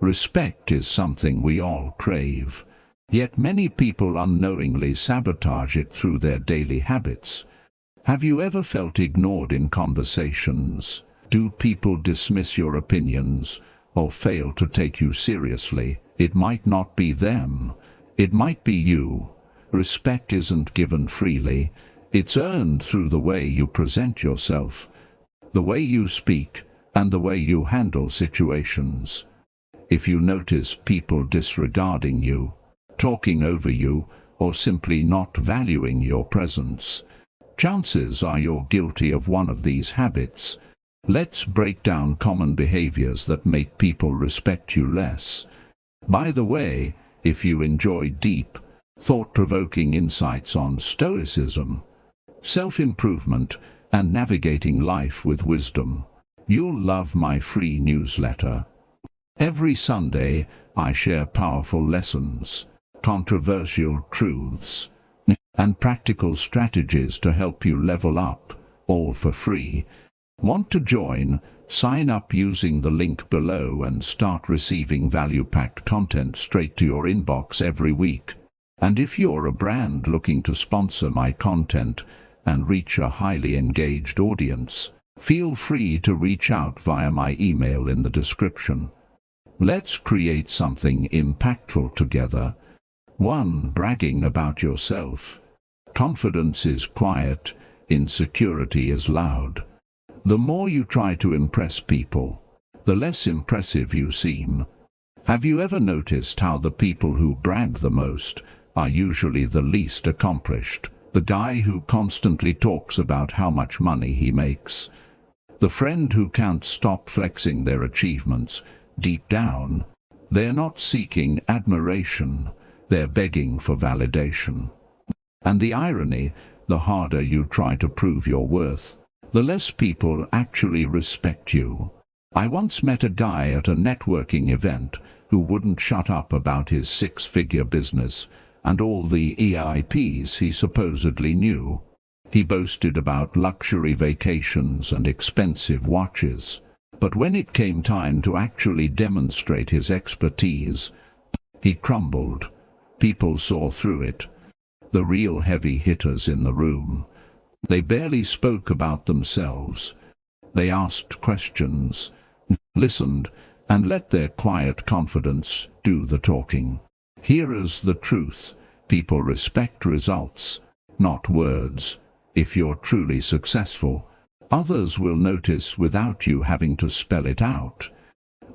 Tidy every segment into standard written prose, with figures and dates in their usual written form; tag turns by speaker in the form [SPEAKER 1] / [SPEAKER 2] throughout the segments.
[SPEAKER 1] Respect is something we all crave. Yet many people unknowingly sabotage it through their daily habits. Have you ever felt ignored in conversations? Do people dismiss your opinions or fail to take you seriously? It might not be them. It might be you. Respect isn't given freely. It's earned through the way you present yourself, the way you speak, and the way you handle situations. If you notice people disregarding you, talking over you, or simply not valuing your presence, chances are you're guilty of one of these habits. Let's break down common behaviors that make people respect you less. By the way, if you enjoy deep, thought-provoking insights on Stoicism, self-improvement, and navigating life with wisdom, you'll love my free newsletter. Every Sunday, I share powerful lessons, controversial truths, and practical strategies to help you level up, all for free. Want to join? Sign up using the link below and start receiving value-packed content straight to your inbox every week. And if you're a brand looking to sponsor my content and reach a highly engaged audience, feel free to reach out via my email in the description. Let's create something impactful together. 1. Bragging about yourself. Confidence is quiet, insecurity is loud. The more you try to impress people, the less impressive you seem. Have you ever noticed how the people who brag the most are usually the least accomplished? The guy who constantly talks about how much money he makes. The friend who can't stop flexing their achievements. Deep down, they're not seeking admiration, they're begging for validation. And the irony, the harder you try to prove your worth, the less people actually respect you. I once met a guy at a networking event who wouldn't shut up about his six-figure business and all the EIPs he supposedly knew. He boasted about luxury vacations and expensive watches. But when it came time to actually demonstrate his expertise, he crumbled. People saw through it. The real heavy hitters in the room. They barely spoke about themselves. They asked questions, listened, and let their quiet confidence do the talking. Here is the truth. People respect results, not words. If you're truly successful, others will notice without you having to spell it out.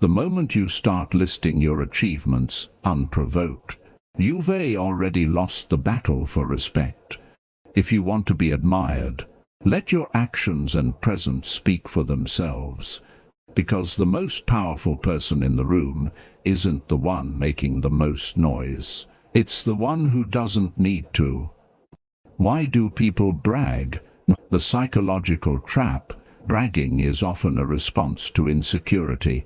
[SPEAKER 1] The moment you start listing your achievements unprovoked, you've already lost the battle for respect. If you want to be admired, let your actions and presence speak for themselves. Because the most powerful person in the room isn't the one making the most noise. It's the one who doesn't need to. Why do people brag? The psychological trap. Bragging is often a response to insecurity.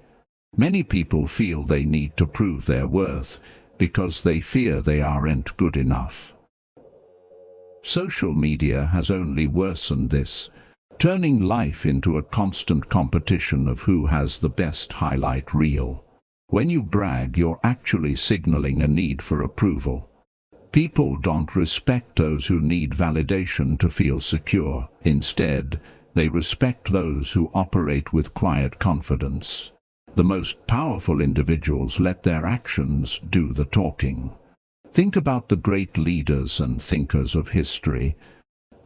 [SPEAKER 1] Many people feel they need to prove their worth because they fear they aren't good enough. Social media has only worsened this, turning life into a constant competition of who has the best highlight reel. When you brag, you're actually signaling a need for approval. People don't respect those who need validation to feel secure. Instead, they respect those who operate with quiet confidence. The most powerful individuals let their actions do the talking. Think about the great leaders and thinkers of history.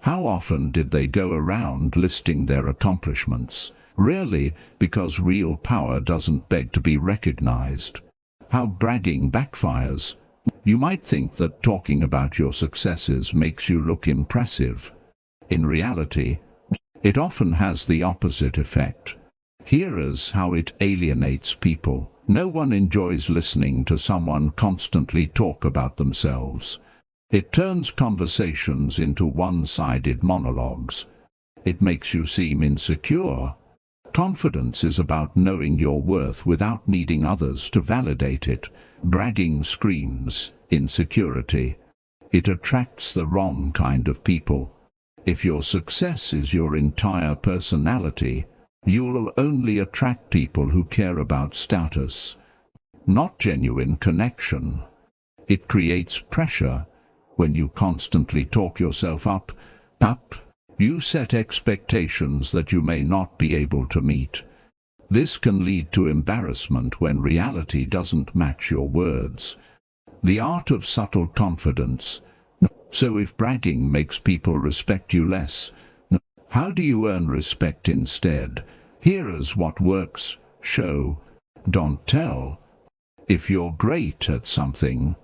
[SPEAKER 1] How often did they go around listing their accomplishments? Rarely, because real power doesn't beg to be recognized. How bragging backfires. You might think that talking about your successes makes you look impressive. In reality, it often has the opposite effect. Here is how it alienates people. No one enjoys listening to someone constantly talk about themselves. It turns conversations into one-sided monologues. It makes you seem insecure. Confidence is about knowing your worth without needing others to validate it. Bragging screams insecurity. It attracts the wrong kind of people. If your success is your entire personality, you'll only attract people who care about status. not genuine connection. It creates pressure. When you constantly talk yourself up, you set expectations that you may not be able to meet. This can lead to embarrassment when reality doesn't match your words. The art of subtle confidence. So if bragging makes people respect you less, how do you earn respect instead? Here is what works: show, don't tell. If you're great at something,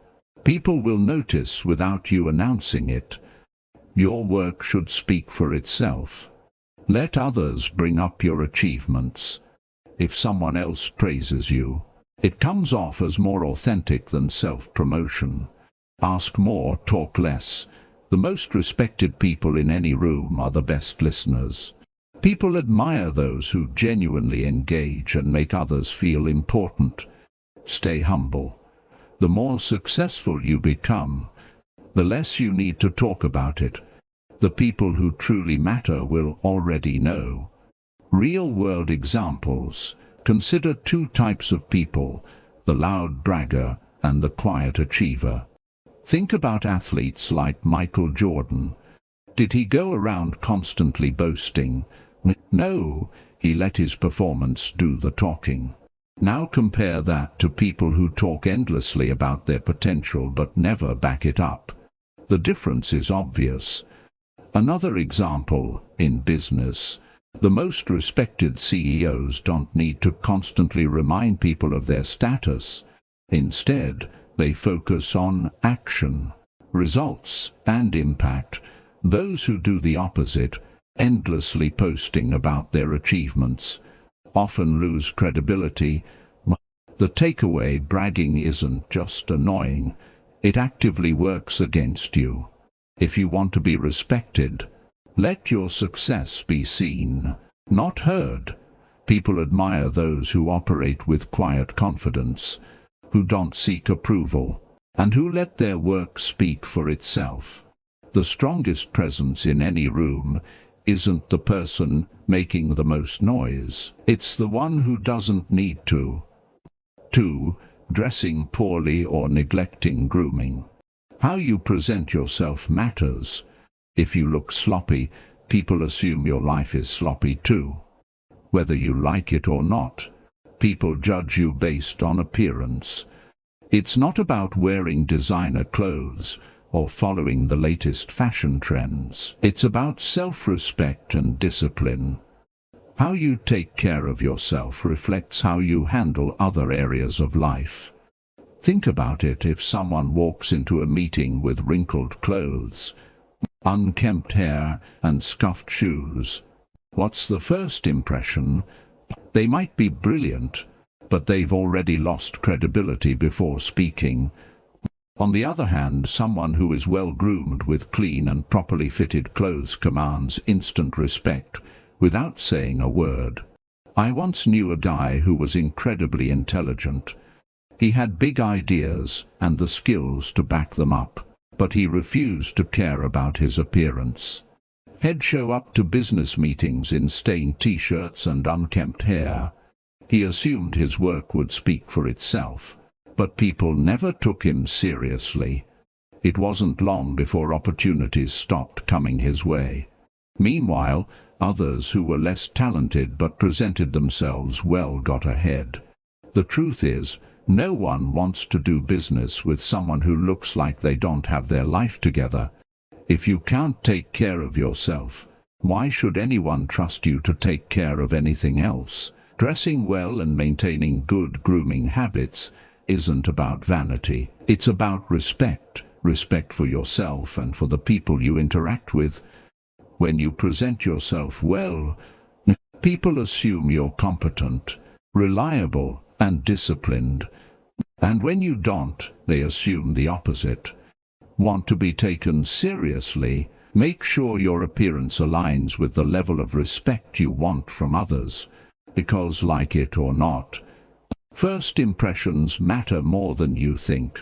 [SPEAKER 1] people will notice without you announcing it. Your work should speak for itself. Let others bring up your achievements. If someone else praises you, it comes off as more authentic than self-promotion. Ask more, talk less. The most respected people in any room are the best listeners. People admire those who genuinely engage and make others feel important. Stay humble. The more successful you become, the less you need to talk about it. The people who truly matter will already know. Real-world examples. Consider two types of people: the loud bragger and the quiet achiever. Think about athletes like Michael Jordan. Did he go around constantly boasting? No, he let his performance do the talking. Now compare that to people who talk endlessly about their potential but never back it up. The difference is obvious. Another example, in business. The most respected CEOs don't need to constantly remind people of their status. Instead, they focus on action, results, and impact. Those who do the opposite, endlessly posting about their achievements, often lose credibility. The takeaway: bragging isn't just annoying, it actively works against you. If you want to be respected, let your success be seen, not heard. People admire those who operate with quiet confidence, who don't seek approval, and who let their work speak for itself. The strongest presence in any room isn't the person making the most noise. It's the one who doesn't need to. 2. Dressing poorly or neglecting grooming. How you present yourself matters. If you look sloppy, people assume your life is sloppy too. Whether you like it or not, people judge you based on appearance. It's not about wearing designer clothes or following the latest fashion trends. It's about self-respect and discipline. How you take care of yourself reflects how you handle other areas of life. Think about it: if someone walks into a meeting with wrinkled clothes, unkempt hair, and scuffed shoes, what's the first impression? They might be brilliant, but they've already lost credibility before speaking. On the other hand, someone who is well-groomed with clean and properly fitted clothes commands instant respect without saying a word. I once knew a guy who was incredibly intelligent. He had big ideas and the skills to back them up, but he refused to care about his appearance. He'd show up to business meetings in stained t-shirts and unkempt hair. He assumed his work would speak for itself, but people never took him seriously. It wasn't long before opportunities stopped coming his way. Meanwhile, others who were less talented but presented themselves well got ahead. The truth is, no one wants to do business with someone who looks like they don't have their life together. If you can't take care of yourself, why should anyone trust you to take care of anything else? Dressing well and maintaining good grooming habits isn't about vanity. It's about respect. Respect for yourself and for the people you interact with. When you present yourself well, people assume you're competent, reliable, and disciplined. And when you don't, they assume the opposite. Want to be taken seriously? Make sure your appearance aligns with the level of respect you want from others. Because, like it or not, first impressions matter more than you think.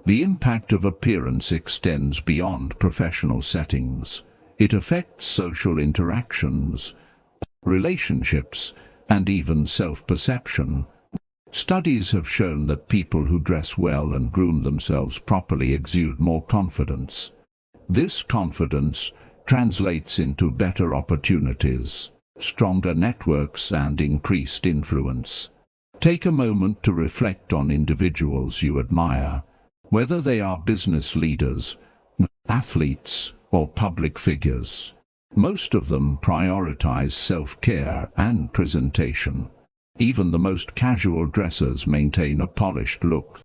[SPEAKER 1] The impact of appearance extends beyond professional settings. It affects social interactions, relationships, and even self-perception. Studies have shown that people who dress well and groom themselves properly exude more confidence. This confidence translates into better opportunities, stronger networks, and increased influence. Take a moment to reflect on individuals you admire, whether they are business leaders, athletes, or public figures. Most of them prioritize self-care and presentation. Even the most casual dressers maintain a polished look